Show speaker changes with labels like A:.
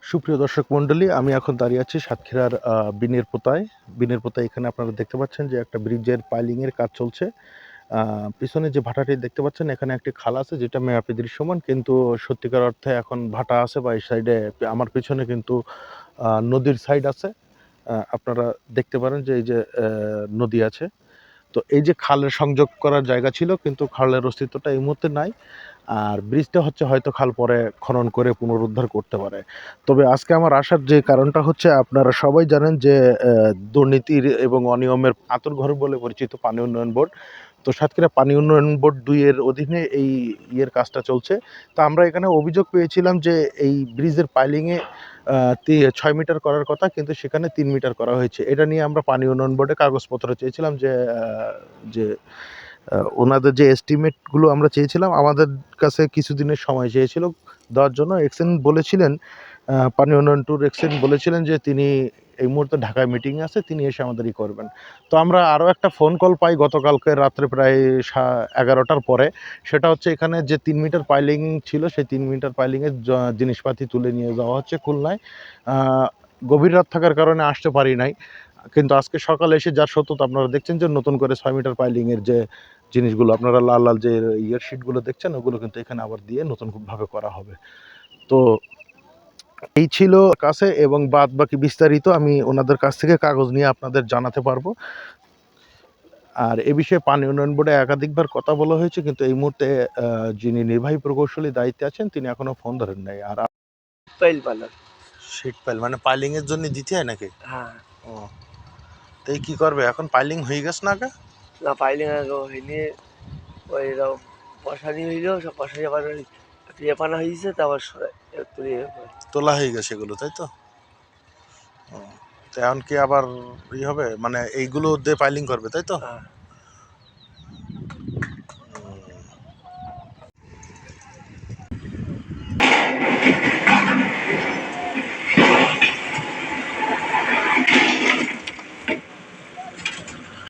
A: সুপ্রিয় দর্শক মণ্ডলী, আমি এখন দাঁড়িয়ে আছি সাতক্ষীরার বিনের পোতায়। এখানে আপনারা দেখতে পাচ্ছেন যে একটা ব্রিজের পাইলিংয়ের কাজ চলছে। পিছনে যে ভাটাটি দেখতে পাচ্ছেন, এখানে একটি খাল আছে যেটা মেয়াপী দৃশ্যমান, কিন্তু সত্যিকার অর্থে এখন ভাটা আছে বা এই সাইডে আমার পিছনে কিন্তু নদীর সাইড আছে। আপনারা দেখতে পারেন যে এই যে নদী আছে। তো এই যে খালের সংযোগ করার জায়গা ছিল, কিন্তু খালের অস্তিত্বটা এই মুহূর্তে নাই। আর ব্রিজটা হয়তো খাল পরে খনন করে পুনরুদ্ধার করতে পারে। তবে আজকে আমার আসার যে কারণটা হচ্ছে, আপনারা সবাই জানেন যে দুর্নীতির এবং অনিয়মের আঁতুড়ঘর বলে পরিচিত পানি উন্নয়ন বোর্ড। তো সাতক্ষীরা পানি উন্নয়ন বোর্ড ২ এর অধীনে এই কাজটা চলছে। তো আমরা এখানে অভিযোগ পেয়েছিলাম যে এই ব্রিজের পাইলিংয়ে ৬ মিটার করার কথা, কিন্তু সেখানে ৩ মিটার করা হয়েছে। এটা নিয়ে আমরা পানি উন্নয়ন বোর্ডে কাগজপত্র চেয়েছিলাম যে ওনাদের যে এস্টিমেটগুলো আমরা চেয়েছিলাম, আমাদের কাছে কিছুদিনের সময় চেয়েছিল দেওয়ার জন্য। বলেছিলেন, পানি উন্নয়ন ট্যুর বলেছিলেন যে তিনি এই মুহূর্তে ঢাকায় মিটিংয়ে আছে, তিনি এসে আমাদেরই করবেন। তো আমরা আরও একটা ফোন কল পাই গতকালকে রাত্রে প্রায় 11টার পরে। সেটা হচ্ছে এখানে যে ৩ মিটার পাইলিং ছিল, সেই ৩ মিটার পাইলিংয়ের জিনিসপাতি তুলে নিয়ে যাওয়া হচ্ছে খুলনায়। গভীর রাত থাকার কারণে আসতে পারি নাই, কিন্তু আজকে সকালে এসে যার সত্যতা আপনারা দেখছেন যে নতুন করে ৬ মিটার পাইলিংয়ের যে জিনিসগুলো আপনারা লাল লাল যে শিটগুলো দেখছেন, ওগুলো কিন্তু এখানে আবার দিয়ে নতুনভাবে করা হবে। তো এই ছিল কাছে, এবং বাদ বাকি বিস্তারিত আমি ওনাদের কাছ থেকে কাগজ নিয়ে আপনাদের জানাতে পারবো। আর এ বিষয়ে পানি উন্নয়ন বোর্ডে একাধিকবার কথা বলা হয়েছে, কিন্তু এই মুহূর্তে যিনি নির্বাহী প্রকৌশলী দায়িত্বে আছেন, তিনি এখনো ফোন ধরেন নাই। আর শিট পাইল মানে পাইলিং এর জন্য দিতে হয় নাকি?
B: হ্যাঁ।
A: ও, তো এই কি করবে এখন? পাইলিং হয়ে গেছে না আগে?
B: না, পাইলিং আগে হয়নি। ওই পশারি হইলেও সব পশারি আবার ওই পানা হয়েছে, তারপর
A: তোলা হয়ে গেছে এগুলো, তাই তো? তো এখন কি আবার হবে, মানে এইগুলো দিয়ে পাইলিং করবে, তাই তো?